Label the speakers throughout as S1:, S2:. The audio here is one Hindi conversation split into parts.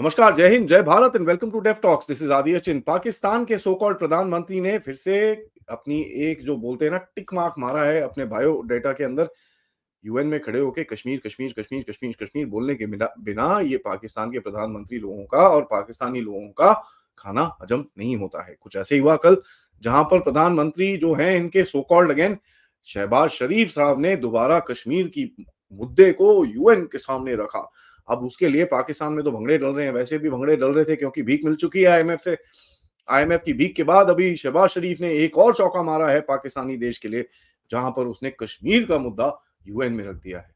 S1: नमस्कार, जय हिंद, जय Bharat and welcome to def talks. This is Aadi Achint. Pakistan के सो कॉल्ड प्रधानमंत्री ने फिर से अपनी एक जो बोलते हैं ना टिक मार्क मारा है अपने बायो डाटा के अंदर। यूएन में खड़े होकर कश्मीर कश्मीर कश्मीर कश्मीर कश्मीर बोलने के बिना ये पाकिस्तान के प्रधानमंत्री लोगों का और पाकिस्तानी लोगों का खाना हजम नहीं होता है। कुछ ऐसे ही हुआ कल, जहां पर प्रधानमंत्री जो हैं इनके सो कॉल्ड अगेन शहबाज शरीफ साहब ने दोबारा कश्मीर की मुद्दे को यूएन के सामने रखा। अब उसके लिए पाकिस्तान में तो भंगड़े डल रहे हैं, वैसे भी भंगड़े डल रहे थे क्योंकि भीख मिल चुकी है आईएमएफ से। आईएमएफ की भीख के बाद अभी शहबाज शरीफ ने एक और चौका मारा है पाकिस्तानी देश के लिए, जहां पर उसने कश्मीर का मुद्दा यूएन में रख दिया है।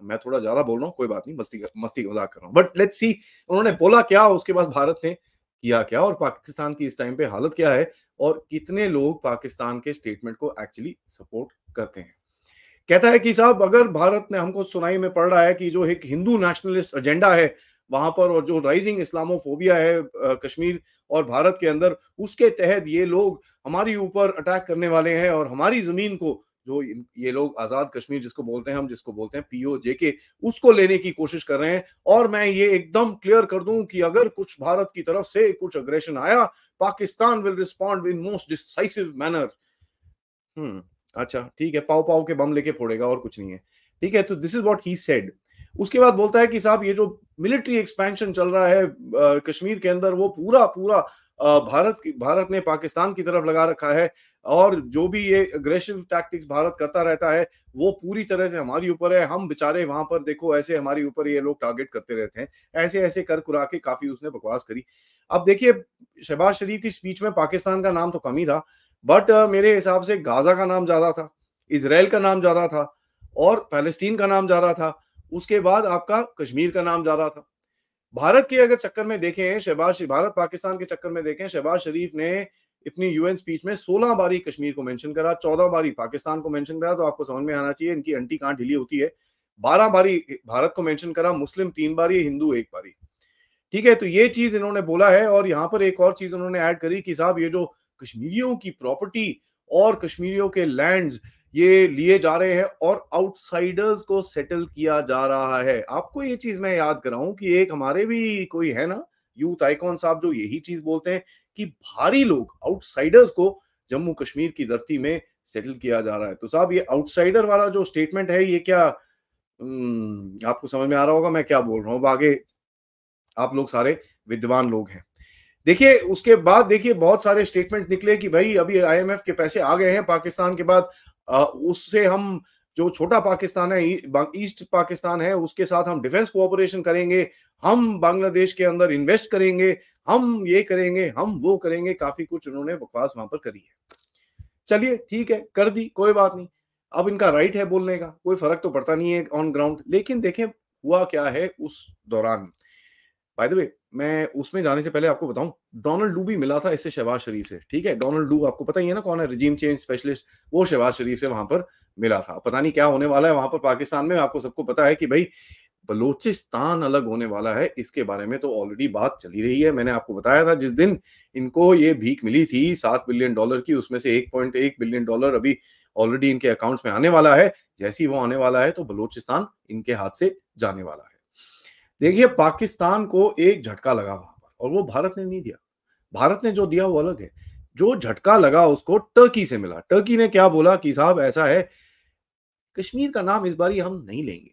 S1: मैं थोड़ा ज्यादा बोल रहा हूँ, कोई बात नहीं, मस्ती का मजाक कर रहा हूँ, बट लेट्स सी उन्होंने बोला क्या, उसके बाद भारत ने किया क्या और पाकिस्तान की इस टाइम पे हालत क्या है और कितने लोग पाकिस्तान के स्टेटमेंट को एक्चुअली सपोर्ट करते हैं। कहता है कि साहब अगर भारत ने हमको सुनाई में पड़ रहा है कि जो एक हिंदू नेशनलिस्ट एजेंडा है वहां पर और जो राइजिंग इस्लामोफोबिया है कश्मीर और भारत के अंदर, उसके तहत ये लोग हमारी ऊपर अटैक करने वाले हैं और हमारी जमीन को जो ये लोग आजाद कश्मीर जिसको बोलते हैं, हम जिसको बोलते हैं पीओजेके, उसको लेने की कोशिश कर रहे हैं। और मैं ये एकदम क्लियर कर दूं कि अगर कुछ भारत की तरफ से कुछ अग्रेशन आया, Pakistan will respond in most decisive manner. अच्छा ठीक है, पाव पाव के बम लेके फोड़ेगा और कुछ नहीं है। ठीक है, तो this is what he said. उसके बाद बोलता है कि साहब ये जो मिलिट्री एक्सपेंशन चल रहा है कश्मीर के अंदर, वो पूरा पूरा भारत ने पाकिस्तान की तरफ लगा रखा है और जो भी ये अग्रेसिव टैक्टिक्स भारत करता रहता है वो पूरी तरह से हमारी ऊपर है। हम बेचारे वहां पर देखो ऐसे हमारी ऊपर ये लोग टारगेट करते रहते हैं, ऐसे ऐसे कर कुरा के काफी उसने बकवास करी। अब देखिए, शहबाज शरीफ की स्पीच में पाकिस्तान का नाम तो कम ही था, बट मेरे हिसाब से गाजा का नाम ज्यादा था, इसराइल का नाम ज्यादा था और पैलेस्टीन का नाम ज्यादा था। उसके बाद आपका कश्मीर का नाम ज्यादा था। भारत के अगर चक्कर में देखें, भारत पाकिस्तान के चक्कर में देखें, शहबाज शरीफ ने अपनी यूएन स्पीच में 16 बारी कश्मीर को मेंशन करा, 14 बारी पाकिस्तान को मेंशन करा। तो आपको समझ में आना चाहिए इनकी अंटी कहां ढीली होती है। 12 बारी भारत को मेंशन करा, मुस्लिम 3 बारी, हिंदू 1 बारी। ठीक है, तो ये चीज इन्होंने बोला है। और यहां पर एक और चीज उन्होंने ऐड करी कि साहब ये जो कश्मीरियों की प्रॉपर्टी और कश्मीरियों के लैंड्स ये लिए जा रहे हैं और आउटसाइडर्स को सेटल किया जा रहा है। आपको ये चीज मैं याद कराऊं कि एक हमारे भी कोई है ना यूथ आइकॉन साहब जो यही चीज बोलते हैं कि भारी लोग आउटसाइडर्स को जम्मू कश्मीर की धरती में सेटल किया जा रहा है। तो साहब ये आउटसाइडर वाला जो स्टेटमेंट है ये क्या आपको समझ में आ रहा होगा मैं क्या बोल रहा हूँ। आगे आप लोग सारे विद्वान लोग हैं। देखिए उसके बाद देखिए बहुत सारे स्टेटमेंट निकले कि भाई अभी आईएमएफ के पैसे आ गए हैं पाकिस्तान के बाद, उससे हम जो छोटा पाकिस्तान है ईस्ट पाकिस्तान है उसके साथ हम डिफेंस कोऑपरेशन करेंगे, हम बांग्लादेश के अंदर इन्वेस्ट करेंगे, हम ये करेंगे, हम वो करेंगे। काफी कुछ उन्होंने बकवास वहां पर करी है। चलिए ठीक है, कर दी, कोई बात नहीं। अब इनका राइट है बोलने का, कोई फर्क तो पड़ता नहीं है ऑन ग्राउंड। लेकिन देखें हुआ क्या है उस दौरान। बाय द वे, मैं उसमें जाने से पहले आपको बताऊं, डोनाल्ड लू भी मिला था इससे शहबाज शरीफ से। ठीक है, डोनाल्ड लू आपको पता ही है ना कौन है, रिजीम चेंज स्पेशलिस्ट, वो शहबाज शरीफ से वहां पर मिला था। पता नहीं क्या होने वाला है वहां पर पाकिस्तान में। आपको सबको पता है कि भाई बलूचिस्तान अलग होने वाला है, इसके बारे में तो ऑलरेडी बात चली रही है। मैंने आपको बताया था जिस दिन इनको ये भीख मिली थी $7 बिलियन की, उसमें से $1.1 बिलियन अभी ऑलरेडी इनके अकाउंट्स में आने वाला है। जैसे ही वो आने वाला है तो बलूचिस्तान इनके हाथ से जाने वाला है। देखिए पाकिस्तान को एक झटका लगा वहां पर और वो भारत ने नहीं दिया। भारत ने जो दिया वो अलग है। जो झटका लगा उसको टर्की से मिला। टर्की ने क्या बोला कि साहब ऐसा है, कश्मीर का नाम इस बारी हम नहीं लेंगे।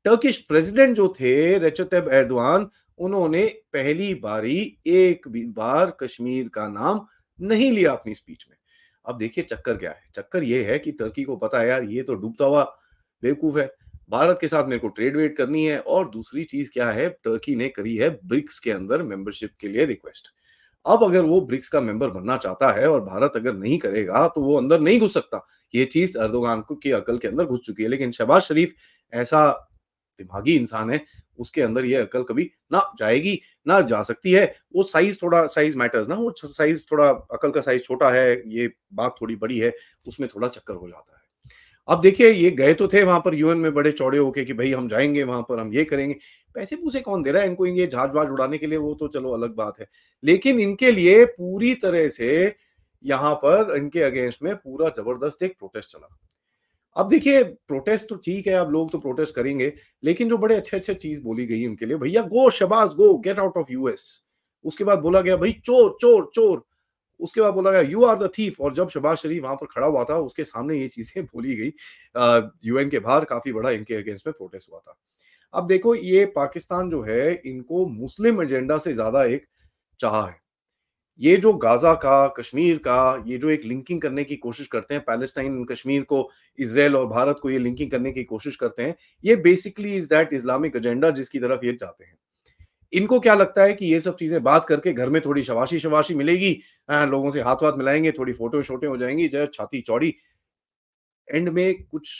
S1: टर्किश प्रेसिडेंट जो थे रेचेप तायिप एर्दोगान, उन्होंने पहली बारी एक भी बार कश्मीर का नाम नहीं लिया अपनी स्पीच में। अब देखिए चक्कर क्या है, चक्कर ये है कि टर्की को पता है यार ये तो डूबता हुआ बेवकूफ है, भारत के साथ मेरे को ट्रेड वेड करनी है। और दूसरी चीज क्या है, टर्की ने करी है ब्रिक्स के अंदर मेंबरशिप के लिए रिक्वेस्ट। अब अगर वो ब्रिक्स का मेंबर बनना चाहता है और भारत अगर नहीं करेगा तो वो अंदर नहीं घुस सकता। ये चीज एर्दोगान को की अकल के अंदर घुस चुकी है। लेकिन शहबाज शरीफ ऐसा दिमागी इंसान है, उसके अंदर ये अकल कभी ना जाएगी ना जा सकती है। वो साइज, थोड़ा साइज मैटर्स ना, वो साइज थोड़ा, अकल का साइज छोटा है, ये बात थोड़ी बड़ी है, उसमें थोड़ा चक्कर हो जाता है। अब देखिए ये गए तो थे वहां पर यूएन में बड़े चौड़े होके कि भाई हम जाएंगे वहां पर, हम ये करेंगे। पैसे पूसे कौन दे रहा है इनको ये जहाज वहाज उड़ाने के लिए, वो तो चलो अलग बात है। लेकिन इनके लिए पूरी तरह से यहाँ पर इनके अगेंस्ट में पूरा जबरदस्त एक प्रोटेस्ट चला। अब देखिए प्रोटेस्ट तो ठीक है, अब लोग तो प्रोटेस्ट करेंगे, लेकिन जो बड़े अच्छे-अच्छे चीज़ बोली गई उनके लिए, भैया गो शाबाश गो, गेट आउट ऑफ यूएस। उसके बाद बोला गया भई चोर, चोर, चोर। उसके बाद बोला गया यू आर द थीफ, और जब शहबाज शरीफ वहाँ पर खड़ा हुआ था, उसके सामने ये चीज़ें बोली गई। यूएन के बाहर काफ़ी बड़ा इनके अगेंस्ट में प्रोटेस्ट हुआ था। अब देखो ये पाकिस्तान जो है, इनको मुस्लिम एजेंडा से ज़्यादा एक चाह है। ये जो गाज़ा का, कश्मीर का, ये जो एक लिंकिंग करने की कोशिश करते हैं, पैलेस्टाइन, कश्मीर को, इज़राइल और भारत को ये लिंकिंग करने की कोशिश करते हैं, ये basically is that Islamic agenda जिसकी तरफ ये जाते हैं। इनको क्या लगता है कि ये सब चीज़ें बात करके घर में थोड़ी शाबाशी-शाबाशी मिलेगी, लोगों से हाथ-वाथ मिलाएँगे, थोड़ी फ़ोटो-शोटो हो जाएँगी, जो छाती चौड़ी, एंड में कुछ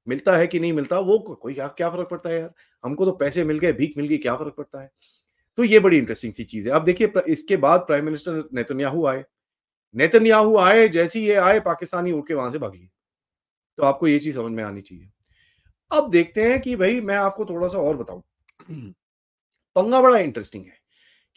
S1: मिलता है कि नहीं मिलता, वो कोई क्या क्या फ़र्क पड़ता है यार? हमको तो पैसे मिल गए, भीख मिल गई, क्या फ़र्क पड़ता है? तो ये बड़ी इंटरेस्टिंग सी चीज़ है। अब देखिए इसके बाद प्राइम मिनिस्टर नेतन्याहू आए। नेतन्याहू आए, जैसे ही ये आए, पाकिस्तानी उठ के वहाँ से भाग लिए। तो आपको ये चीज़ समझ में आनी चाहिए। अब देखते हैं कि भई मैं आपको थोड़ा-सा और बताऊँ। पंगा बड़ा इंटरेस्टिंग है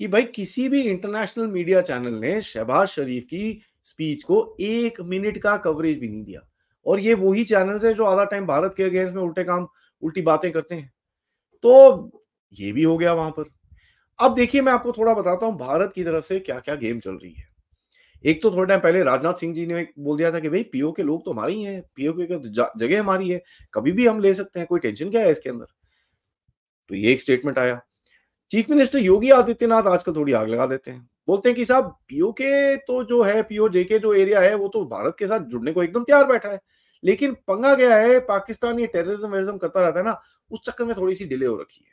S1: कि भाई किसी भी इंटरनेशनल मीडिया चैनल ने शहबाज शरीफ की स्पीच को 1 मिनट का कवरेज भी नहीं दिया। और ये वही चैनल्स हैं जो आधा टाइम भारत के अगेंस्ट में उल्टी बातें करते हैं। तो ये भी हो गया वहाँ पर। अब देखिए मैं आपको थोड़ा बताता हूँ भारत की तरफ से क्या-क्या गेम चल रही है। एक तो थोड़े टाइम पहले राजनाथ सिंह जी ने एक बोल दिया था कि भई पीओके के लोग तो हमारे ही हैं, पीओके का जगह हमारी है, कभी भी हम ले सकते हैं, कोई टेंशन क्या है इसके अंदर? तो ये एक स्टेटमेंट आया। चीफ मिनिस्टर योगी आदित्यनाथ आजकल थोड़ी आग लगा देते हैं। बोलते हैं कि साहब पीओके तो जो है, पीओजेके जो एरिया है, वो तो भारत के साथ जुड़ने को एकदम तैयार बैठा है। लेकिन पंगा क्या है, पाकिस्तान ये टेररिज्म वेरिज्म करता रहता है ना, उस चक्कर में थोड़ी-सी डिले हो रखी है।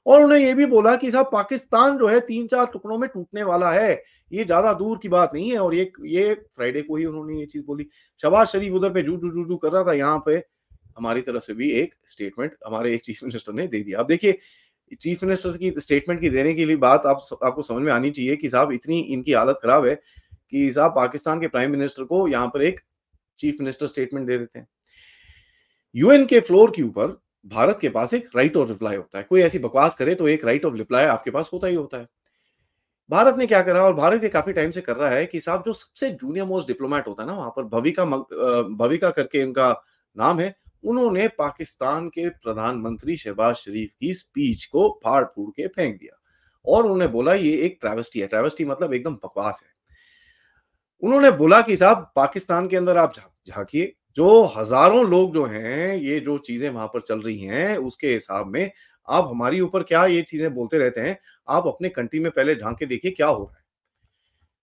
S1: और उन्होंने ये भी बोला कि साहब पाकिस्तान जो है 3-4 टुकड़ों में टूटने वाला है। ये ज़्यादा दूर की बात नहीं है, और ये फ्राइडे को ही उन्होंने ये चीज़ बोली। शहबाज शरीफ उधर पे जू, जू, जू, जू कर रहा था, यहाँ पे हमारी तरफ से भी एक स्टेटमेंट हमारे एक चीफ मिनिस्टर ने दे दिया। अब देखिए चीफ मिनिस्टर की स्टेटमेंट की देने के लिए बात आपको समझ में आनी चाहिए कि साहब इतनी इनकी हालत खराब है कि साहब पाकिस्तान के प्राइम मिनिस्टर को यहाँ पर एक चीफ मिनिस्टर स्टेटमेंट दे देते हैं। यूएन के फ्लोर के ऊपर भारत के पास एक राइट ऑफ रिप्लाई होता है। कोई ऐसी बकवास करे तो एक राइट ऑफ रिप्लाई आपके पास होता ही होता है। भारत ने क्या करा, और भारत ये काफ़ी टाइम से कर रहा है कि साहब जो सबसे जूनियर मोस्ट डिप्लोमैट होता है ना वहाँ पर, भविका करके इनका नाम है, उन्होंने पाकिस्तान के प्रधानमंत्री शहबाज शरीफ की स्पीच को फाड़-फूड़ के फेंक दिया। और उन्होंने बोला ये एक ट्रैवेस्टी है, ट्रैवेस्टी मतलब एकदम बकवास है। उन्होंने बोला कि साहब पाकिस्तान के अंदर आप झाँकिए, जो हज़ारों लोग जो हैं, ये जो चीज़ें वहाँ पर चल रही हैं, उसके हिसाब में आप हमारी ऊपर क्या ये चीज़ें बोलते रहते हैं, आप अपने कंट्री में पहले झाँक के देखिए क्या हो रहा है।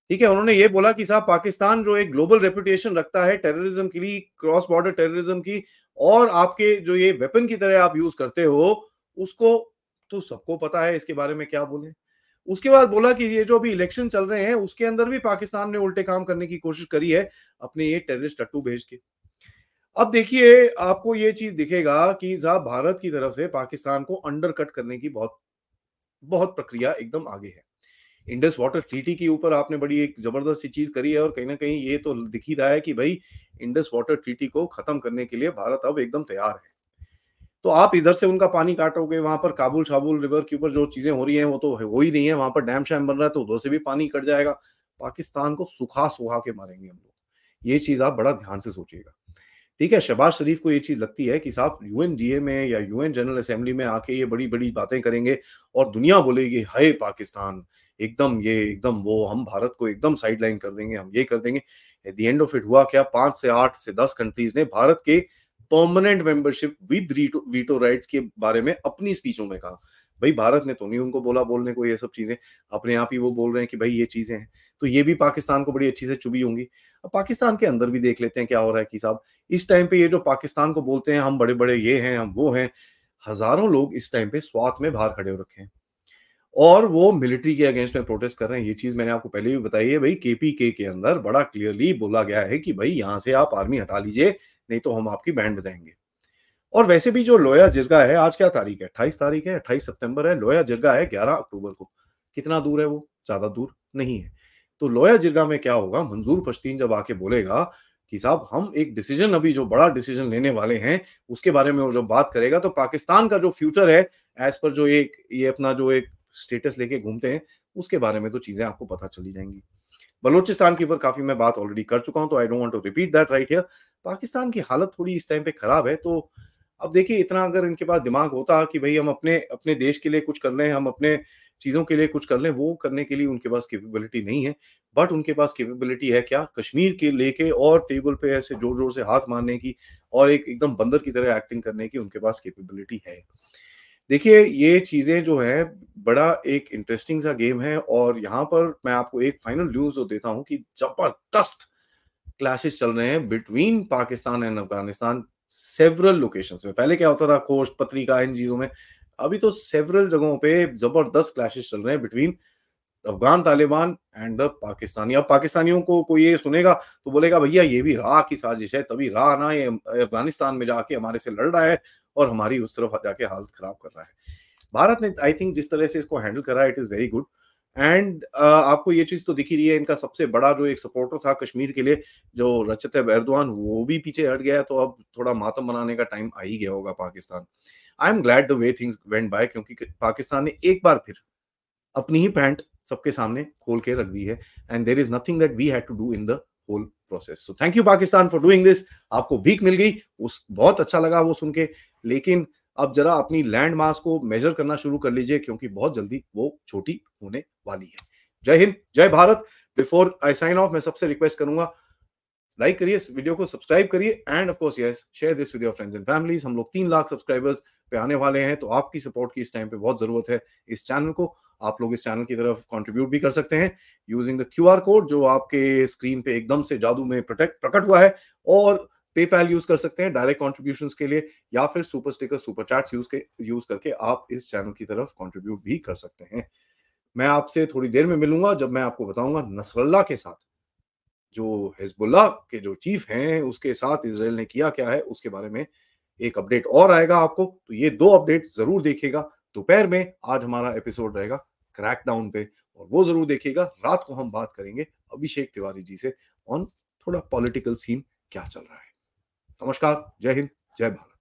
S1: ठीक है? उन्होंने ये बोला कि साहब पाकिस्तान जो एक ग्लोबल रेपुटेशन रखता है टेररिज्म के लिए, क्रॉस बॉर्डर टेररिज्म की, और आपके जो ये वेपन की तरह आप यूज़ करते हो, उसको तो सबको पता है, इसके बारे में क्या बोलें। उसके बाद बोला कि ये जो अभी इलेक्शन चल रहे हैं, उसके अंदर भी पाकिस्तान ने उल्टे काम करने की कोशिश करी है, अपने ये टेररिस्ट टट्टू भेज के। अब देखिए, आपको ये चीज़ दिखेगा कि साहब भारत की तरफ से पाकिस्तान को अंडरकट करने की बहुत बहुत प्रक्रिया एकदम आगे है। इंडस वाटर ट्रीटी के ऊपर आपने बड़ी एक जबरदस्त सी चीज़ करी है, और कहीं न कहीं ये तो दिख ही रहा है कि भई इंडस वाटर ट्रीटी को खत्म करने के लिए भारत अब एकदम तैयार है। तो आप इधर से उनका पानी काटोगे, वहाँ पर काबुल-शाबुल रिवर के ऊपर जो चीज़ें हो रही हैं, वो तो हो ही रही हैं, वहाँ पर डैम-शैम बन रहा है, तो उधर से भी पानी कट जाएगा। पाकिस्तान को सुखा-सुखा के मारेंगे हम लोग। ये चीज़ आप बड़ा ध्यान से सोचिएगा। ठीक है, शहबाज शरीफ को ये चीज़ लगती है कि साहब यूएनजीए में या यूएन जनरल असेंबली में आके ये बड़ी-बड़ी बातें करेंगे, और दुनिया बोलेगी, हाय पाकिस्तान! एकदम ये, एकदम वो, हम भारत को एकदम साइडलाइन कर देंगे, हम ये कर देंगे। At the end of it हुआ क्या, 5 से 8 से 10 कंट्रीज़ ने भारत के permanent membership with veto rights के बारे में अपनी स्पीचों में कहा। भई भारत ने तो नहीं उनको बोला बोलने को ये सब चीज़ें, अपने आप ही वो बोल रहे हैं कि भई ये चीज़ें हैं। तो ये भी पाकिस्तान को बड़ी अच्छी से चुभी होंगी। अब पाकिस्तान के अंदर भी देख लेते हैं क्या हो रहा है कि साहब इस टाइम पे ये जो पाकिस्तान को बोलते हैं हम बड़े-बड़े ये हैं, हम वो हैं, हज़ारों लोग इस टाइम पे स्वात में बाहर खड़े हो रखे हैं। और वो मिलिट्री के अगेंस्ट में प्रोटेस्ट कर रहे हैं। ये चीज़ मैंने आपको पहले भी बताई है, भई केपीके के अंदर बड़ा क्लियरली बोला गया है कि भई यहाँ से आप आर्मी हटा लीजिए, नहीं तो हम आपकी बैंड बजाएँगे। और वैसे भी जो लोया जिरगा है, आज क्या तारीख है? 28 तारीख है, 28 सितंबर है, लोया जिरगा है 11 अक्टूबर को। कितना दूर है वो? ज़्यादा दूर नहीं है। तो लोया जिरगा में क्या होगा, मंजूर पश्तीन जब आके बोलेगा कि साहब हम एक डिसीजन, अभी जो बड़ा डिसीजन लेने वाले हैं, उसके बारे में वो जब बात करेगा, तो पाकिस्तान का जो फ्यूचर है, एज़ पर जो एक ये अपना जो एक स्टेटस लेके घूमते हैं, उसके बारे में तो चीज़ें आपको पता चली जाएँगी। बलूचिस्तान के ऊपर काफ़ी मैं बात ऑलरेडी कर चुका हूँ, तो I don't want to repeat that right here. Pakistan की हालत थोड़ी इस टाइम पे खराब है। तो अब देखिए, इतना अगर इनके पास दिमाग होता कि भई हम अपने अपने देश के लिए कुछ कर लें, हम अपने चीज़ों के लिए कुछ कर लें, वो करने के लिए उनके पास कैपेबिलिटी नहीं है। बट उनके पास कैपेबिलिटी है क्या? कश्मीर के लेके और टेबल पे ऐसे ज़ोर-ज़ोर से हाथ मारने की और एक एकदम बंदर की तरह एक्टिंग करने की उनके पास कैपेबिलिटी है। देखिए, ये चीज़ें जो हैं, बड़ा एक इंटरेस्टिंग सा गेम है और यहाँ पर मैं आपको एक फाइनल न्यूज़ जो देता हूँ कि ज़बरदस्त क्लैशेस चल रहे हैं between Pakistan and Afghanistan several locations में। पहले क्या होता था कोस्ट, पत्रिका इन चीज़ों में, अभी तो सेवरल जगहों पे ज़बरदस्त क्लैशेस चल रहे हैं between Afghan Taliban and the Pakistani. अब पाकिस्तानियों को कोई ये सुनेगा तो बोलेगा भैया ये भी राह की साजिश है, तभी राह ना ये अफ़गानिस्तान में जाके हमारे से लड़ रहा है और हमारी उस तरफ जाके हालत खराब कर रहा है। भारत ने आई थिंक जिस तरह से इसको हैंडल करा it is very good and आपको ये चीज़ तो दिख ही रही है, इनका सबसे बड़ा जो एक सपोर्टर था कश्मीर के लिए, जो रजब तैयब एर्दोग़ान, वो भी पीछे हट गया है, तो अब थोड़ा मातम मनाने का टाइम आ ही गया होगा Pakistan. I am glad the way things went by, क्योंकि पाकिस्तान ने एक बार फिर अपनी ही पैंट सबके सामने खोल के रख दी है and there is nothing that we had to do in the whole process. So thank you Pakistan for doing this. आपको भीख मिल गई, उस बहुत अच्छा लगा वो सुन के, लेकिन अब ज़रा अपनी लैंड मास को मेज़र करना शुरू कर लीजिए, क्योंकि बहुत जल्दी वो छोटी होने वाली है। जय हिंद, जय Bharat. Before I sign off, मैं सबसे रिक्वेस्ट करूँगा, लाइक करिए इस वीडियो को, सब्सक्राइब करिए end of course yes, share this with your friends and families. हम लोग 3 लाख सब्सक्राइबर्स पे आने वाले हैं, तो आपकी सपोर्ट की इस टाइम पे बहुत ज़रूरत है इस चैनल को। आप लोग इस चैनल की तरफ कंट्रीब्यूट भी कर सकते हैं यूजिंग द क्यूआर कोड जो आपके स्क्रीन पे एकदम से जादू में प्रकट हुआ है, और पेपैल यूज़ कर सकते हैं डायरेक्ट कंट्रीब्यूशंस के लिए, या फिर super sticker, super chats use करके आप इस चैनल की तरफ कंट्रीब्यूट भी कर सकते हैं। मैं आपसे थोड़ी देर में मिलूँगा, जब मैं आपको बताऊँगा नसरल्ला के साथ, जो हिज़्बुल्लाह के जो चीफ हैं, उसके साथ इज़राइल ने किया क्या है, उसके बारे में एक अपडेट और आएगा आपको। तो ये 2 अपडेट ज़रूर देखिएगा। दोपहर में आज हमारा एपिसोड रहेगा क्रैकडाउन पे, और वो ज़रूर देखिएगा। रात को हम बात करेंगे अभिषेक तिवारी जी से ऑन थोड़ा पॉलिटिकल सीन क्या चल रहा है। नमस्कार, जय हिंद, जय भारत।